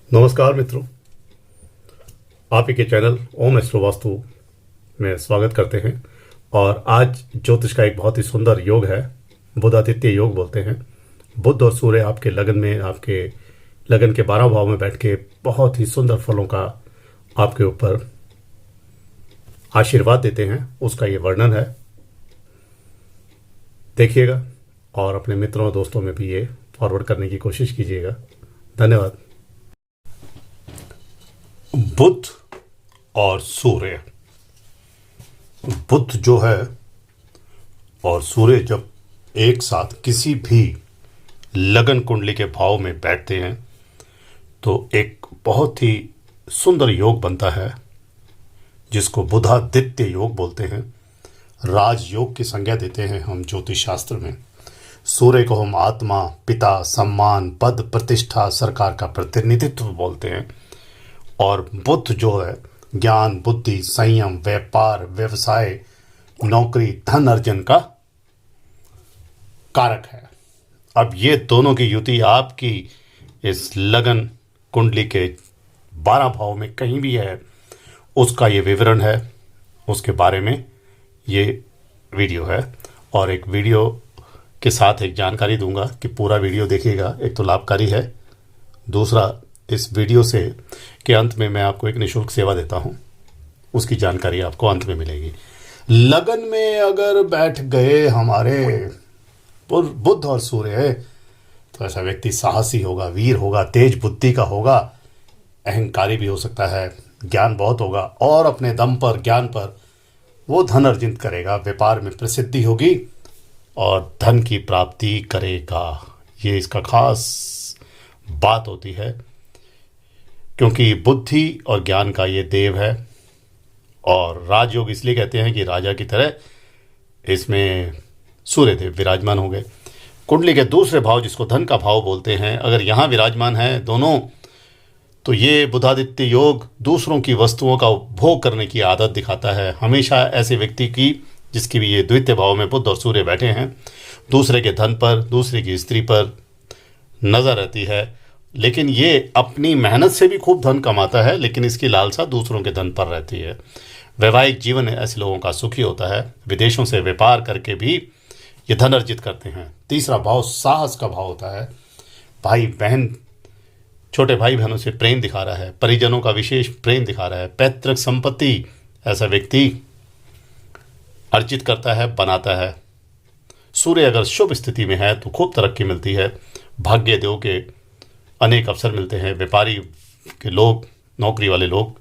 नमस्कार मित्रों, आप ही के चैनल ओम एस्ट्रो वास्तु में स्वागत करते हैं। और आज ज्योतिष का एक बहुत ही सुंदर योग है, बुध आदित्य योग बोलते हैं। बुध और सूर्य आपके लगन में, आपके लगन के 12 भाव में बैठ के बहुत ही सुंदर फलों का आपके ऊपर आशीर्वाद देते हैं, उसका ये वर्णन है। देखिएगा और अपने मित्रों और दोस्तों में भी ये फॉरवर्ड करने की कोशिश कीजिएगा। धन्यवाद। बुध और सूर्य, बुध जो है और सूर्य जब एक साथ किसी भी लगन कुंडली के भाव में बैठते हैं तो एक बहुत ही सुंदर योग बनता है, जिसको बुधादित्य योग बोलते हैं। राजयोग की संज्ञा देते हैं हम ज्योतिष शास्त्र में। सूर्य को हम आत्मा, पिता, सम्मान, पद, प्रतिष्ठा, सरकार का प्रतिनिधित्व बोलते हैं। और बुध जो है ज्ञान, बुद्धि, संयम, व्यापार, व्यवसाय, नौकरी, धन अर्जन का कारक है। अब ये दोनों की युति आपकी इस लगन कुंडली के 12 भाव में कहीं भी है, उसका ये विवरण है, उसके बारे में ये वीडियो है। और एक वीडियो के साथ एक जानकारी दूंगा कि पूरा वीडियो देखिएगा। एक तो लाभकारी है, दूसरा इस वीडियो से के अंत में मैं आपको एक निःशुल्क सेवा देता हूं, उसकी जानकारी आपको अंत में मिलेगी। लगन में अगर बैठ गए हमारे बुध और सूर्य, तो ऐसा व्यक्ति साहसी होगा, वीर होगा, तेज बुद्धि का होगा, अहंकारी भी हो सकता है, ज्ञान बहुत होगा और अपने दम पर, ज्ञान पर वो धन अर्जित करेगा, व्यापार में प्रसिद्धि होगी और धन की प्राप्ति करेगा। ये इसका खास बात होती है, क्योंकि बुद्धि और ज्ञान का ये देव है। और राजयोग इसलिए कहते हैं कि राजा की तरह इसमें सूर्य देव विराजमान हो गए। कुंडली के दूसरे भाव, जिसको धन का भाव बोलते हैं, अगर यहाँ विराजमान है दोनों, तो ये बुधादित्य योग दूसरों की वस्तुओं का उपभोग करने की आदत दिखाता है। हमेशा ऐसे व्यक्ति की, जिसकी भी ये द्वितीय भाव में बुध और सूर्य बैठे हैं, दूसरे के धन पर, दूसरे की स्त्री पर नजर रहती है। लेकिन ये अपनी मेहनत से भी खूब धन कमाता है, लेकिन इसकी लालसा दूसरों के धन पर रहती है। वैवाहिक जीवन ऐसे लोगों का सुखी होता है। विदेशों से व्यापार करके भी ये धन अर्जित करते हैं। तीसरा भाव साहस का भाव होता है। भाई बहन, छोटे भाई बहनों से प्रेम दिखा रहा है, परिजनों का विशेष प्रेम दिखा रहा है। पैतृक संपत्ति ऐसा व्यक्ति अर्जित करता है, बनाता है। सूर्य अगर शुभ स्थिति में है तो खूब तरक्की मिलती है, भाग्य देव के अनेक अवसर मिलते हैं। व्यापारी के लोग, नौकरी वाले लोग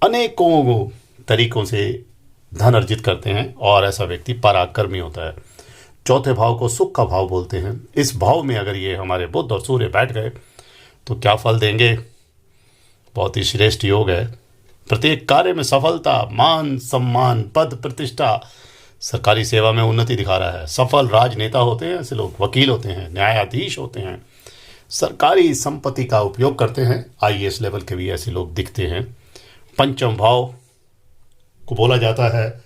अनेकों तरीकों से धन अर्जित करते हैं और ऐसा व्यक्ति पराक्रमी होता है। चौथे भाव को सुख का भाव बोलते हैं। इस भाव में अगर ये हमारे बुध और सूर्य बैठ गए तो क्या फल देंगे? बहुत ही श्रेष्ठ योग है। प्रत्येक कार्य में सफलता, मान सम्मान, पद प्रतिष्ठा, सरकारी सेवा में उन्नति दिखा रहा है। सफल राजनेता होते हैं ऐसे लोग, वकील होते हैं, न्यायाधीश होते हैं, सरकारी संपत्ति का उपयोग करते हैं। आईएएस लेवल के भी ऐसे लोग दिखते हैं। पंचम भाव को बोला जाता है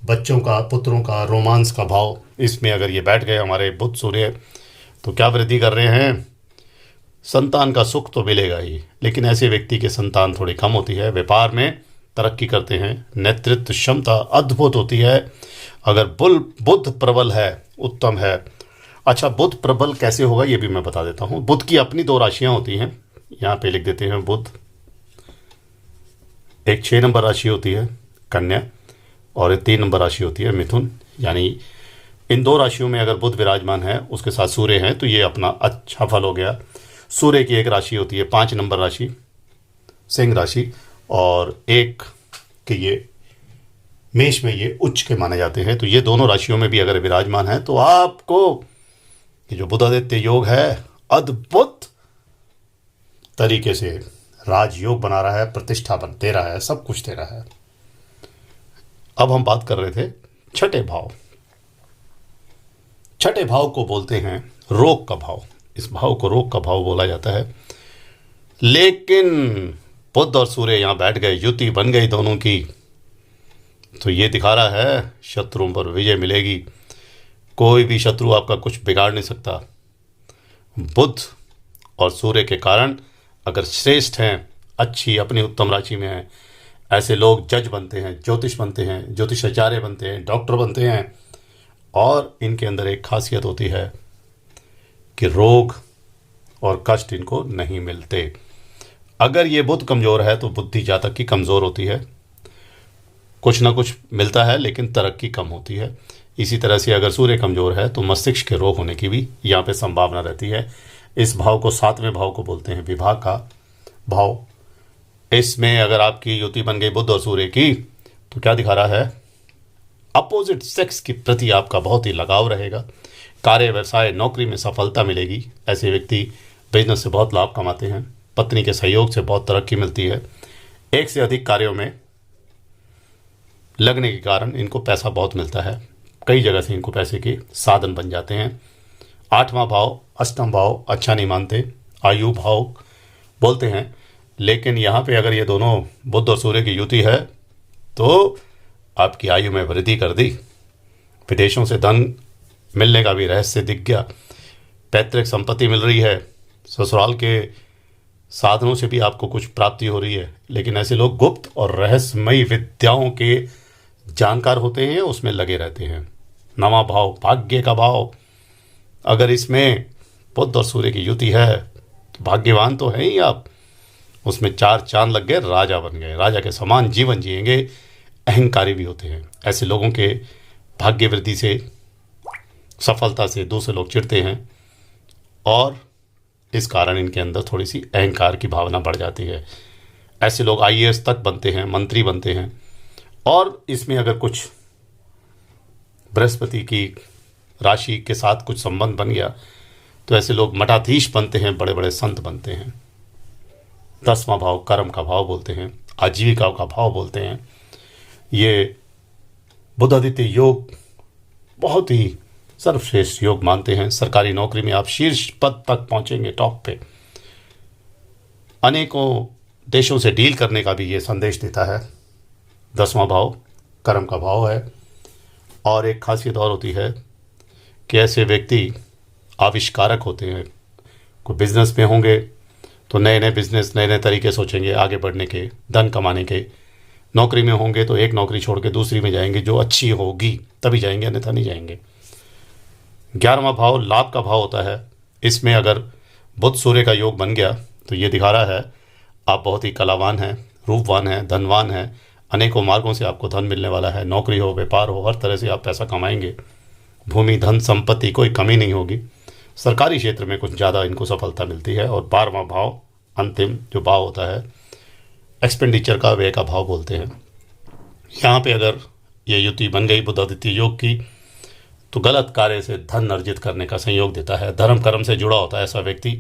बच्चों का, पुत्रों का, रोमांस का भाव। इसमें अगर ये बैठ गए हमारे बुध सूर्य, तो क्या वृद्धि कर रहे हैं? संतान का सुख तो मिलेगा ही, लेकिन ऐसे व्यक्ति के संतान थोड़ी कम होती है। व्यापार में तरक्की करते हैं। नेतृत्व क्षमता अद्भुत होती है। अगर बुध प्रबल है, उत्तम है। अच्छा, बुध प्रबल कैसे होगा ये भी मैं बता देता हूँ। बुध की अपनी 2 राशियां होती हैं, यहाँ पे लिख देते हैं। बुध एक 6 नंबर राशि होती है कन्या, और एक 3 नंबर राशि होती है मिथुन। यानी इन 2 राशियों में अगर बुध विराजमान है, उसके साथ सूर्य है, तो ये अपना अच्छा फल हो गया। सूर्य की एक राशि होती है 5 नंबर राशि, सिंह राशि, और एक कि ये मेष में ये उच्च के माने जाते हैं। तो ये दोनों राशियों में भी अगर विराजमान है तो आपको ये जो बुधादित्य योग है अद्भुत तरीके से राजयोग बना रहा है, प्रतिष्ठा दे रहा है, सब कुछ दे रहा है। अब हम बात कर रहे थे छठे भाव। छठे भाव को बोलते हैं रोग का भाव। इस भाव को रोग का भाव बोला जाता है। लेकिन बुध और सूर्य यहाँ बैठ गए, युति बन गई दोनों की, तो ये दिखा रहा है शत्रुओं पर विजय मिलेगी। कोई भी शत्रु आपका कुछ बिगाड़ नहीं सकता। बुध और सूर्य के कारण अगर श्रेष्ठ हैं, अच्छी अपनी उत्तम राशि में हैं, ऐसे लोग जज बनते हैं, ज्योतिष बनते हैं, ज्योतिषाचार्य बनते हैं, डॉक्टर बनते हैं। और इनके अंदर एक खासियत होती है कि रोग और कष्ट इनको नहीं मिलते। अगर ये बुध कमज़ोर है तो बुद्धि जातक की कमज़ोर होती है, कुछ ना कुछ मिलता है लेकिन तरक्की कम होती है। इसी तरह से अगर सूर्य कमज़ोर है तो मस्तिष्क के रोग होने की भी यहाँ पे संभावना रहती है। इस भाव को 7वें भाव को बोलते हैं विवाह का भाव। इसमें अगर आपकी युति बन गई बुध और सूर्य की तो क्या दिखा रहा है, अपोजिट सेक्स के प्रति आपका बहुत ही लगाव रहेगा। कार्य, व्यवसाय, नौकरी में सफलता मिलेगी। ऐसे व्यक्ति बिजनेस से बहुत लाभ कमाते हैं। पत्नी के सहयोग से बहुत तरक्की मिलती है। एक से अधिक कार्यों में लगने के कारण इनको पैसा बहुत मिलता है। कई जगह से इनको पैसे के साधन बन जाते हैं। 8वां भाव, अष्टम भाव अच्छा नहीं मानते, आयु भाव बोलते हैं। लेकिन यहाँ पे अगर ये दोनों बुध और सूर्य की युति है तो आपकी आयु में वृद्धि कर दी। विदेशों से धन मिलने का भी रहस्य दिख गया। पैतृक संपत्ति मिल रही है। ससुराल के साधनों से भी आपको कुछ प्राप्ति हो रही है। लेकिन ऐसे लोग गुप्त और रहस्यमयी विद्याओं के जानकार होते हैं, उसमें लगे रहते हैं। 9वां भाव, भाग्य का भाव, अगर इसमें बुध और सूर्य की युति है तो भाग्यवान तो है ही आप। उसमें 4 चांद लग गए, राजा बन गए, राजा के समान जीवन जिएंगे। अहंकारी भी होते हैं। ऐसे लोगों के भाग्य वृद्धि से, सफलता से दूसरे लोग चिढ़ते हैं और इस कारण इनके अंदर थोड़ी सी अहंकार की भावना बढ़ जाती है। ऐसे लोग आईएएस तक बनते हैं, मंत्री बनते हैं। और इसमें अगर कुछ बृहस्पति की राशि के साथ कुछ संबंध बन गया तो ऐसे लोग मठाधीश बनते हैं, बड़े बड़े संत बनते हैं। 10वां भाव कर्म का भाव बोलते हैं, आजीविका का भाव बोलते हैं। ये बुधादित्य योग बहुत ही सर्वश्रेष्ठ योग मानते हैं। सरकारी नौकरी में आप शीर्ष पद तक पहुंचेंगे, टॉप पे। अनेकों देशों से डील करने का भी ये संदेश देता है। 10वां भाव कर्म का भाव है। और एक खासियत और होती है कि ऐसे व्यक्ति आविष्कारक होते हैं। कोई बिजनेस में होंगे तो नए नए बिजनेस, नए नए तरीके सोचेंगे आगे बढ़ने के, धन कमाने के। नौकरी में होंगे तो एक नौकरी छोड़ के दूसरी में जाएंगे जो अच्छी होगी तभी जाएंगे, अन्यथा नहीं जाएंगे। 11वां भाव लाभ का भाव होता है। इसमें अगर बुध सूर्य का योग बन गया तो ये दिखा रहा है आप बहुत ही कलावान हैं, रूपवान हैं, धनवान हैं। अनेकों मार्गों से आपको धन मिलने वाला है। नौकरी हो, व्यापार हो, हर तरह से आप पैसा कमाएंगे। भूमि, धन, संपत्ति कोई कमी नहीं होगी। सरकारी क्षेत्र में कुछ ज़्यादा इनको सफलता मिलती है। और 12वां भाव अंतिम जो भाव होता है एक्सपेंडिचर का, व्यय का भाव बोलते हैं। यहाँ पे अगर ये युति बन गई बुधादित्य योग की तो गलत कार्य से धन अर्जित करने का संयोग देता है। धर्म कर्म से जुड़ा होता है ऐसा व्यक्ति।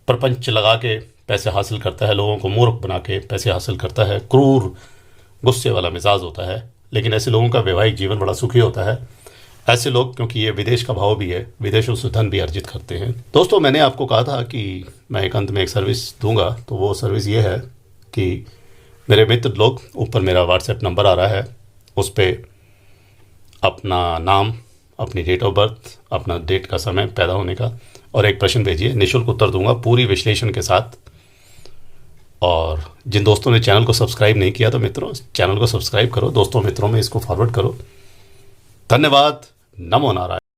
प्रपंच लगा के पैसे हासिल करता है, लोगों को मूर्ख बना के पैसे हासिल करता है। क्रूर, गुस्से वाला मिजाज होता है। लेकिन ऐसे लोगों का वैवाहिक जीवन बड़ा सुखी होता है। ऐसे लोग, क्योंकि ये विदेश का भाव भी है, विदेशों से धन भी अर्जित करते हैं। दोस्तों, मैंने आपको कहा था कि मैं एक अंत में एक सर्विस दूंगा, तो वो सर्विस ये है कि मेरे मित्र लोग, ऊपर मेरा व्हाट्सएप नंबर आ रहा है, उस पर अपना नाम, अपनी डेट ऑफ बर्थ, अपना डेट का समय पैदा होने का और एक प्रश्न भेजिए। निःशुल्क उत्तर दूंगा पूरी विश्लेषण के साथ। और जिन दोस्तों ने चैनल को सब्सक्राइब नहीं किया तो मित्रों, चैनल को सब्सक्राइब करो, दोस्तों मित्रों में इसको फॉरवर्ड करो। धन्यवाद। नमो नारायण।